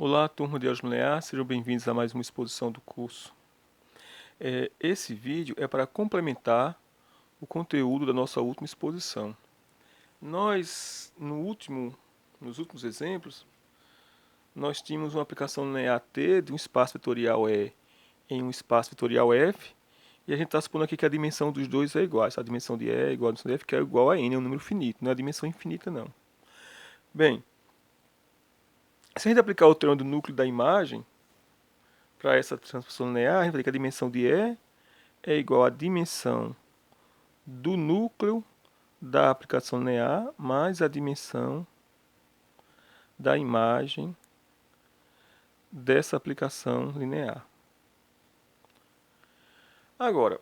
Olá, turma de álgebra linear, sejam bem-vindos a mais uma exposição do curso. Esse vídeo é para complementar o conteúdo da nossa última exposição. Nós, nos últimos exemplos, nós tínhamos uma aplicação linear T de um espaço vetorial E em um espaço vetorial F, e a gente está supondo aqui que a dimensão dos dois é igual. A dimensão de E é igual a dimensão de F, que é igual a N, é um número finito, não é a dimensão infinita, não. Bem, se a gente aplicar o teorema do núcleo da imagem, para essa transposição linear, a gente vai ter que a dimensão de E é igual à dimensão do núcleo da aplicação linear mais a dimensão da imagem dessa aplicação linear. Agora,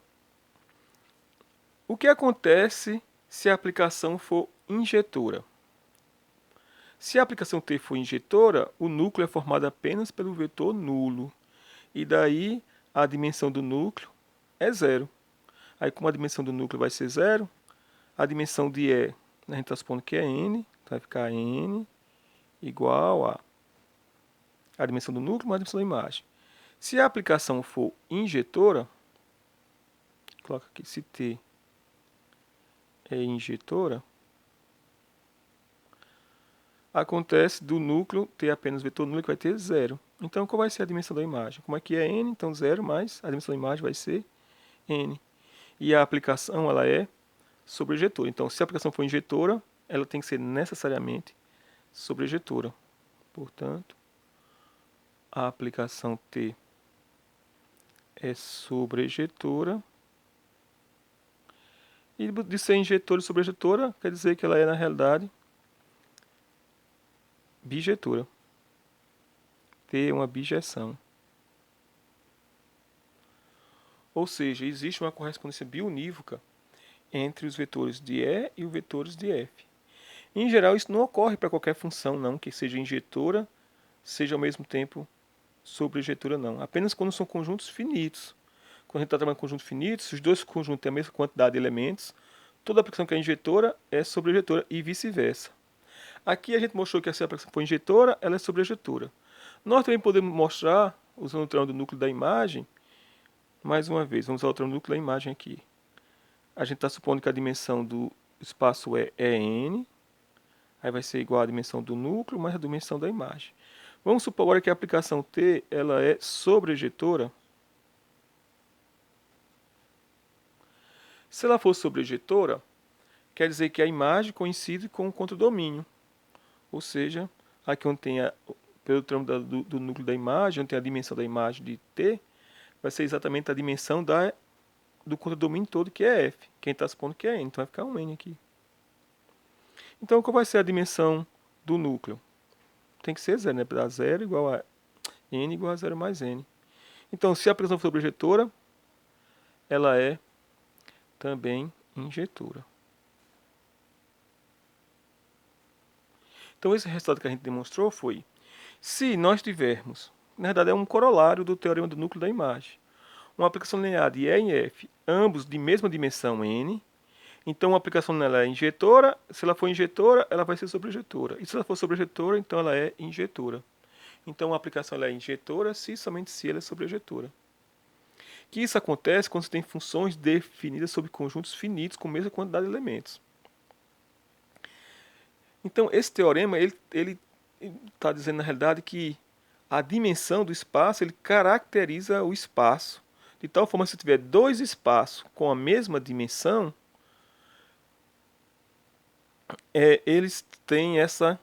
o que acontece se a aplicação for injetora? Se a aplicação T for injetora, o núcleo é formado apenas pelo vetor nulo. E daí a dimensão do núcleo é zero. Aí, como a dimensão do núcleo vai ser zero, a dimensão de E, a gente está supondo que é N, então vai ficar N igual a dimensão do núcleo mais a dimensão da imagem. Se a aplicação for injetora, coloca aqui, se T é injetora, acontece do núcleo ter apenas vetor nulo que vai ter zero. Então, qual vai ser a dimensão da imagem? Como aqui é N, então zero mais a dimensão da imagem vai ser N. E a aplicação ela é sobrejetora. Então, se a aplicação for injetora, ela tem que ser necessariamente sobrejetora. Portanto, a aplicação T é sobrejetora. E de ser injetora e sobrejetora, quer dizer que ela é, na realidade, bijetora. T é uma bijeção. Ou seja, existe uma correspondência biunívoca entre os vetores de E e os vetores de F. Em geral, isso não ocorre para qualquer função, não, que seja injetora, seja ao mesmo tempo sobrejetora, não. Apenas quando são conjuntos finitos. Quando a gente está trabalhando com conjunto finito, se os dois conjuntos têm a mesma quantidade de elementos, toda aplicação que é injetora é sobrejetora e vice-versa. Aqui a gente mostrou que se a aplicação for injetora, ela é sobrejetora. Nós também podemos mostrar, usando o teorema do núcleo da imagem, mais uma vez, vamos usar o teorema do núcleo da imagem aqui. A gente está supondo que a dimensão do espaço é N, aí vai ser igual à dimensão do núcleo mais a dimensão da imagem. Vamos supor agora que a aplicação T ela é sobrejetora. Se ela for sobrejetora, quer dizer que a imagem coincide com o contradomínio. Ou seja, aqui onde tem pelo teorema do núcleo da imagem, onde tem a dimensão da imagem de T, vai ser exatamente a dimensão do contradomínio todo, que é F. Quem está supondo que é N, então vai ficar um N aqui. Então, qual vai ser a dimensão do núcleo? Tem que ser zero, né? Para dar zero igual a N igual a zero mais N. Então, se a aplicação for sobrejetora, ela é também injetora. Então, esse resultado que a gente demonstrou foi, se nós tivermos, na verdade é um corolário do teorema do núcleo da imagem, uma aplicação linear de E e F, ambos de mesma dimensão N, então uma aplicação nela é injetora, se ela for injetora, ela vai ser sobrejetora. E se ela for sobrejetora, então ela é injetora. Então a aplicação ela é injetora se somente se ela é sobrejetora. Que isso acontece quando você tem funções definidas sobre conjuntos finitos com a mesma quantidade de elementos. Então, esse teorema ele está dizendo, na realidade, que a dimensão do espaço ele caracteriza o espaço. De tal forma que se tiver dois espaços com a mesma dimensão, eles têm essa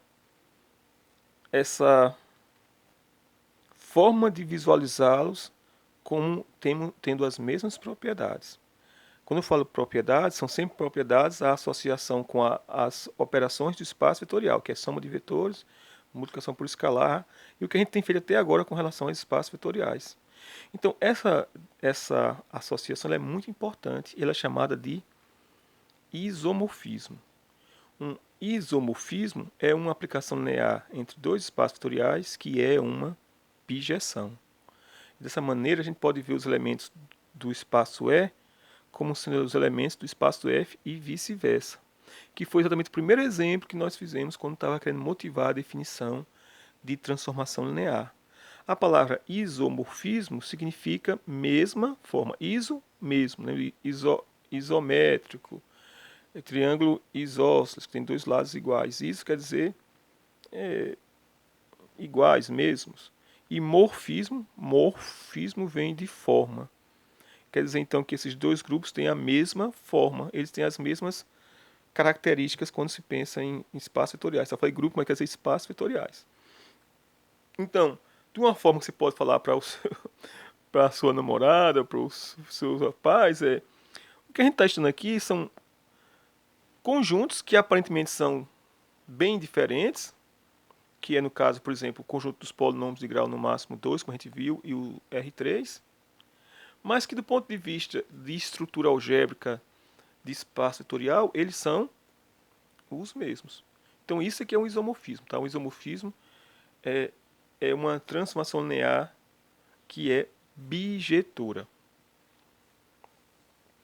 forma de visualizá-los como tendo as mesmas propriedades. Quando eu falo propriedades, são sempre propriedades a associação com as operações do espaço vetorial, que é soma de vetores, multiplicação por escalar, e o que a gente tem feito até agora com relação aos espaços vetoriais. Então, essa associação é muito importante, ela é chamada de isomorfismo. Um isomorfismo é uma aplicação linear entre dois espaços vetoriais que é uma bijeção. Dessa maneira, a gente pode ver os elementos do espaço E como sendo os elementos do espaço F e vice-versa, que foi exatamente o primeiro exemplo que nós fizemos quando estava querendo motivar a definição de transformação linear. A palavra isomorfismo significa mesma forma. Iso, mesmo. Né? Isométrico. Triângulo isósceles, que tem dois lados iguais. Isso quer dizer iguais, mesmos. E morfismo vem de forma. Quer dizer, então, que esses dois grupos têm a mesma forma. Eles têm as mesmas características quando se pensa em espaços vetoriais. Só falei grupo, mas quer dizer espaços vetoriais. Então, de uma forma que você pode falar para a sua namorada, para os seus pais, o que a gente está estudando aqui são conjuntos que aparentemente são bem diferentes, que é no caso, por exemplo, o conjunto dos polinômios de grau no máximo 2, como a gente viu, e o R3, mas que do ponto de vista de estrutura algébrica de espaço vetorial, eles são os mesmos. Então isso aqui é um isomorfismo. Tá? Um isomorfismo é uma transformação linear que é bijetora.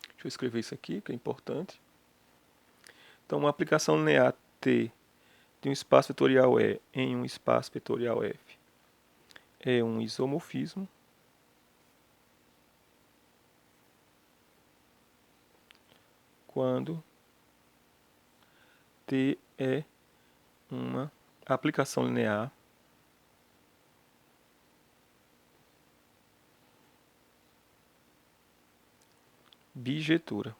Deixa eu escrever isso aqui, que é importante. Então, uma aplicação linear T de um espaço vetorial E em um espaço vetorial F é um isomorfismo quando T é uma aplicação linear bijetora.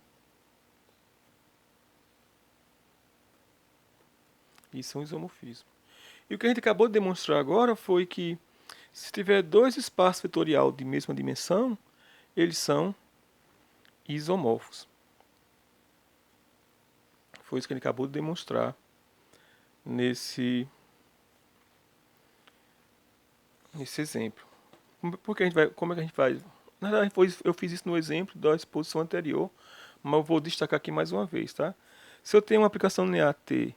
Isso é um isomorfismo. E o que a gente acabou de demonstrar agora foi que se tiver dois espaços vetoriais de mesma dimensão, eles são isomorfos. Foi isso que a gente acabou de demonstrar nesse exemplo. Porque como é que a gente faz? Na verdade, eu fiz isso no exemplo da exposição anterior, mas eu vou destacar aqui mais uma vez, tá? Se eu tenho uma aplicação linear T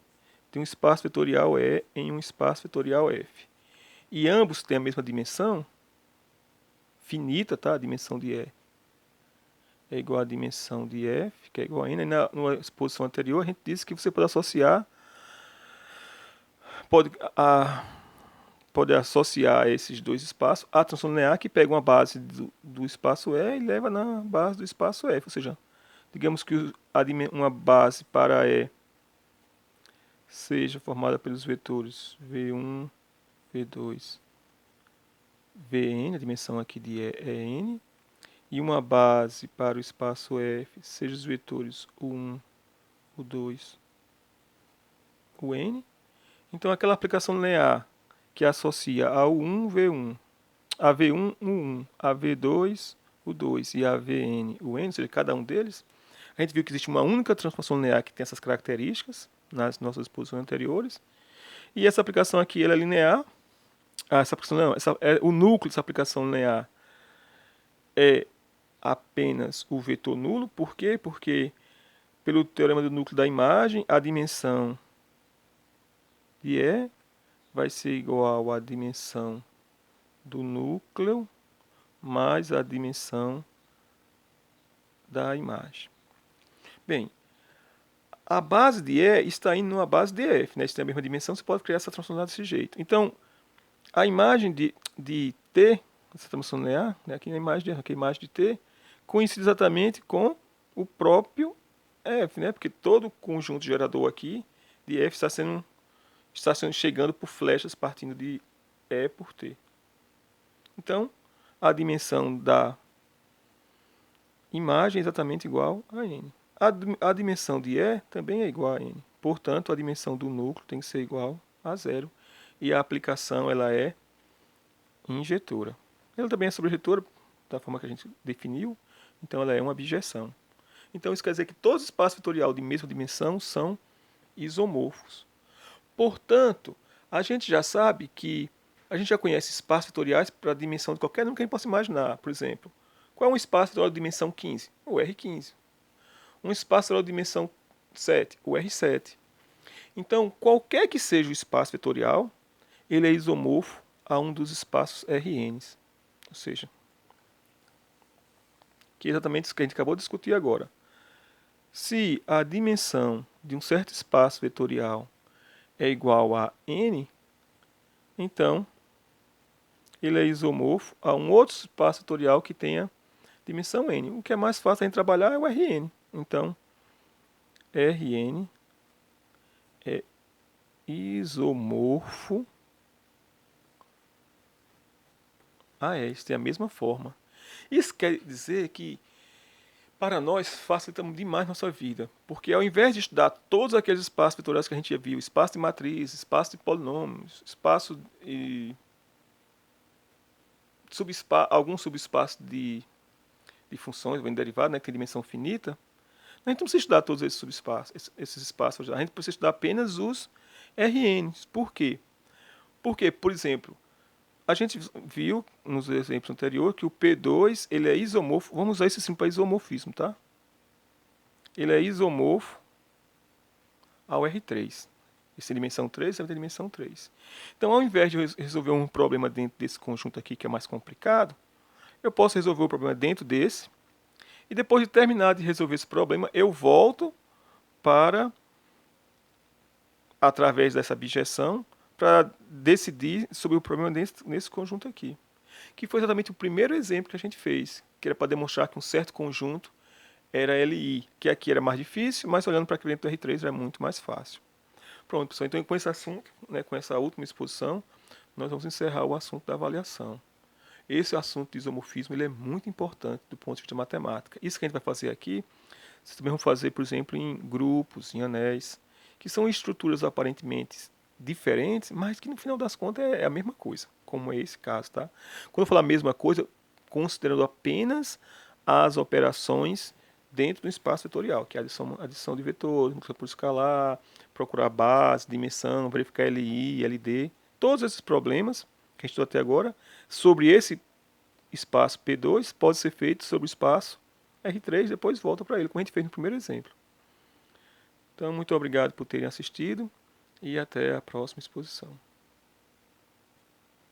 de um espaço vetorial E em um espaço vetorial F, e ambos têm a mesma dimensão, finita, tá? A dimensão de E é igual à dimensão de F, que é igual a N. Na exposição anterior, a gente disse que você pode associar, pode, pode associar esses dois espaços a transformação linear que pega uma base do espaço E e leva na base do espaço F. Ou seja, digamos que uma base para E seja formada pelos vetores V1, V2, Vn, a dimensão aqui de E é N, e uma base para o espaço F seja os vetores U1, U2, UN. Então, aquela aplicação linear que associa a U1, V1, a V1, U1, a V2, U2 e a Vn, UN, ou seja, cada um deles, a gente viu que existe uma única transformação linear que tem essas características nas nossas exposições anteriores. E essa aplicação aqui ela é linear. Essa aplicação não, o núcleo dessa aplicação linear é apenas o vetor nulo. Por quê? Porque pelo teorema do núcleo da imagem, a dimensão de E vai ser igual à dimensão do núcleo mais a dimensão da imagem. Bem, a base de E está indo numa base de F, né? Se tem a mesma dimensão, você pode criar essa transformação desse jeito. Então, a imagem de T, essa transformação linear, né? Aqui a imagem de T, coincide exatamente com o próprio F, né? Porque todo o conjunto gerador aqui de F está sendo chegando por flechas partindo de E por T. Então, a dimensão da imagem é exatamente igual a N. A dimensão de E também é igual a N. Portanto, a dimensão do núcleo tem que ser igual a zero. E a aplicação ela é injetora. Ela também é sobrejetora, da forma que a gente definiu. Então, ela é uma bijeção. Então, isso quer dizer que todos os espaços vetoriais de mesma dimensão são isomorfos. Portanto, a gente já sabe que a gente já conhece espaços vetoriais para a dimensão de qualquer número que a gente possa imaginar. Por exemplo, qual é um espaço vetorial de dimensão 15? O R15. Um espaço vetorial de dimensão 7? O R7. Então, qualquer que seja o espaço vetorial, ele é isomorfo a um dos espaços Rns. Ou seja, que é exatamente isso que a gente acabou de discutir agora. Se a dimensão de um certo espaço vetorial é igual a n, então ele é isomorfo a um outro espaço vetorial que tenha dimensão n. O que é mais fácil a gente trabalhar é o Rn. Então, Rn é isomorfo a S, tem a mesma forma. Isso quer dizer que, para nós, facilita demais nossa vida, porque ao invés de estudar todos aqueles espaços vetoriais que a gente já viu, espaço de matriz, espaço de polinômios, espaço e alguns subespaços de funções, ou derivado, né, que tem dimensão finita, a gente não precisa estudar todos esses subespaços, esses espaços, a gente precisa estudar apenas os RNs. Por quê? Porque, por exemplo, a gente viu nos exemplos anteriores que o P2 ele é isomorfo. Vamos usar esse símbolo para isomorfismo, tá? Ele é isomorfo ao R3. Esse é dimensão 3, esse é dimensão 3. Então, ao invés de resolver um problema dentro desse conjunto aqui que é mais complicado, eu posso resolver o problema dentro desse. E depois de terminar de resolver esse problema, eu volto para, através dessa abjeção, para decidir sobre o problema nesse conjunto aqui. Que foi exatamente o primeiro exemplo que a gente fez, que era para demonstrar que um certo conjunto era LI, que aqui era mais difícil, mas olhando para aqui dentro do R3 era muito mais fácil. Pronto, pessoal, então com esse assunto, né, com essa última exposição, nós vamos encerrar o assunto da avaliação. Esse assunto de isomorfismo ele é muito importante do ponto de vista matemática. Isso que a gente vai fazer aqui, vocês também vão fazer, por exemplo, em grupos, em anéis, que são estruturas aparentemente diferentes, mas que no final das contas é a mesma coisa, como é esse caso, tá? Quando eu falar a mesma coisa, considerando apenas as operações dentro do espaço vetorial, que é a adição de vetores, multiplicação por escalar, procurar base, dimensão, verificar LI, LD, todos esses problemas que a gente estudou até agora, sobre esse espaço P2, pode ser feito sobre o espaço R3, depois volta para ele, como a gente fez no primeiro exemplo. Então, muito obrigado por terem assistido e até a próxima exposição.